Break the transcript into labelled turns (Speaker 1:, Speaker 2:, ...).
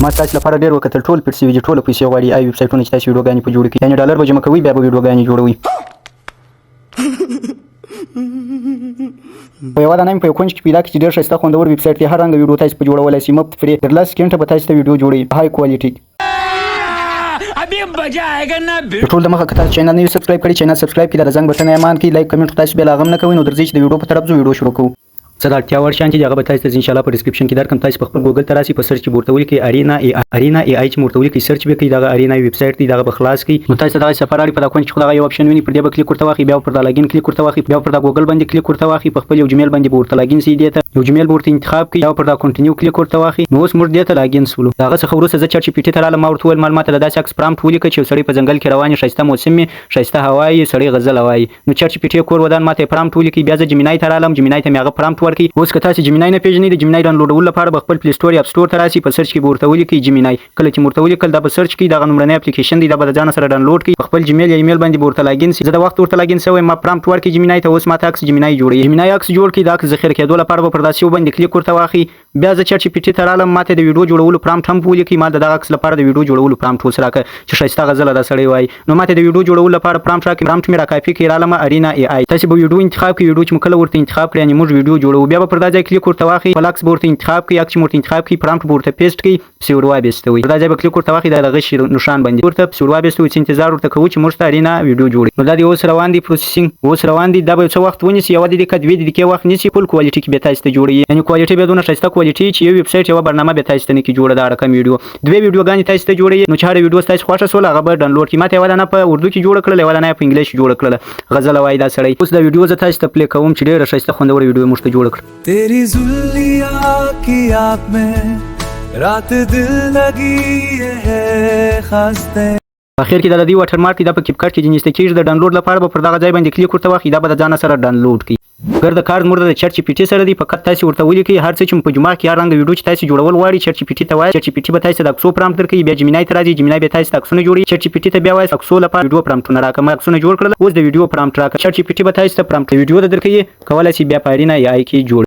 Speaker 1: ما تاسو لپاره ډېر وکتل ټول پیټ سي وي ټول پیسې غواړي ویب سایټونه چې تاسو ویډیوګانې په جوړ کړئ یعنی ډالر به جمع کوي بیا به ویډیوګانې جوړوي په یو دانه په کونج کې پیدا کړئ چې ډېر ښایسته خوندور ویب سایټ دی هر رنګ ویډیو تاسو په جوړولای شئ مفت فری در لاس سکرین ته به تاسو ته ویډیو جوړوي هاي کوالټي ابي مزه آएगा ना ټول د مخه کتل چینل نه سبسکرایب کړئ چینل سبسکرایب کړئ د زنګ بټن ایمان کړئ لایک کمنټ تاسو به لاغم نه کوئ نو درځي چې د ویډیو په طرف ځو ویډیو شروع کوو څه د اړتیا وړ شیان چې هغه به تاسو ته ان شاء الله په ډسکرپشن کې درکم تاسو په خپل ګوګل ته راسي په سرچ کې ورته ولیکئ ارینا ای آی چې ورته ولیکئ سرچ وکړئ دغه ارینا ویب سایټ دی دغه به خلاص کړئ نو تاسو دغه سفر اړ په دغه کونج کې دغه یو اپشن ویني پر دې به کلیک ورته واخلئ بیا پر د لاګین کلیک ورته واخلئ بیا پر د ګوګل باندې کلیک ورته واخلئ په خپل یو جمیل باندې ورته لاګین سي دی ته یو جمیل ورته انتخاب کړئ یا پر د کنټینیو کلیک ورته واخلئ نو اوس موږ دې ته لاګین سولو هغه څخه وروسته زه چټ جی پی ټی ته رالم ورته ول معلومات د داسې عکس پرامپټ ولیکئ چې سړی په ځنګل کې روان شایسته موسم شایسته هوایی سړی غزل هوایی نو چټ جی پی ټی کور ودان ماته پرامپټ ولیکئ بیا زه جمینای ته رالم جمینای ته مې هغه پرامپټ ورکړئ اوس که تاسو جمینای نه پیژنئ د جمینای ډاونلوډول لپاره به خپل پلی سټور یا اپ سټور ته راسي په سرچ کې ورته ولیکئ جمینای کله چې ورته ولیکل دا به سرچ کې دغه نمبرنۍ اپلیکیشن دی دا به ځان سره ډاونلوډ کړئ خپل جمیل یا ایمیل باندې ورته لاګین سي زه د وخت ورته لاګین سوی ما پرامپټ ورکړئ جمینای ته اوس ماته عکس جمینای جوړي جمینای عکس جوړ کړئ دا عکس ذخیره کېدو لپاره به پر داسې باندې کلیک ورته واخلئ بیا زه چټ جی پی ټی ته رالم ماته د ویډیو جوړولو پرامپټ هم ولیکئ ما دغه عکس لپاره د ویډیو جوړولو پرامپټ اوس راکړه چې ښایسته غزل دا سړی وای نو ماته د ویډیو جوړولو لپاره پرامپټ راکړئ پرامپټ مې را کاپي کړئ رالم ارینا ای آی تاسو به ویډیو انتخاب کړئ ویډیو چې مو کله ورته انتخاب کړئ یعنی موږ ویډیو جوړو بیا به پر دا ځای کلیک ورته واخلئ فلکس ورته انتخاب کړئ عکس ورته انتخاب کړئ پرامپټ ورته پیسټ کړئ سیور وابستوي دا ځای به کلیک ورته واخلئ دغه شی نشان باندې ورته سیور وابستوي چې انتظار ورته کوو چې موږ ته ارینا ویډیو جوړي نو دا دی اوس روان دي پروسیسینګ اوس روان دي دا به څه وخت ونیسي یو د دې کډ ویډیو کې وخت نیسي فل کوالټي کې به تاسو ته جوړي یعنی کوالټي به دونه ښایسته کوالټي چې یو ویب سایټ یو برنامه به تاسو ته نه کی جوړه دا رقم ویډیو دوه ویډیوګانې تاسو ته جوړي نو چاره ویډیو تاسو خوښه سول هغه به ډاونلوډ کی ماته ودانه په اردو کې جوړ کړل ودانه په انګلیش جوړ کړل غزل وای دا سړی اوس دا ویډیو زه تاسو ته پلی کوم چې ډیره ښایسته خوندور ویډیو موږ ته جوړ کړ
Speaker 2: तेरी जुल्लिया की आँख में रात दिल लगी है खास्ते
Speaker 1: اخر کې دا د دې واټر مارک دا په کیپکټ کې جنسته کېږي د ډاونلوډ لپاره به پر دغه ځای باندې کلیک ورته واخلئ دا به د ځان سره ډاونلوډ کړئ ګرد کارت مرده د چټ جی پی ټی سره دی فقط تاسو ورته ولیکئ هر څه چې په جمعه کې هر رنګ ویډیو چې تاسو جوړول غواړئ چټ جی پی ټی ته وایي چټ جی پی ټی به تاسو د اکسو پرامپټ درکړي بیا جمینای ته راځي جمینای به تاسو د اکسونه جوړي چټ جی پی ټی ته بیا وایي اکسو لپاره ویډیو پرامپټونه راکړه ما اکسونه جوړ کړل اوس د ویډیو پرامپټ راکړه چټ جی پی ټی به تاسو ته پرامپټ ویډیو درکړي کولای شي بیا په ارینا ای آی کې جوړ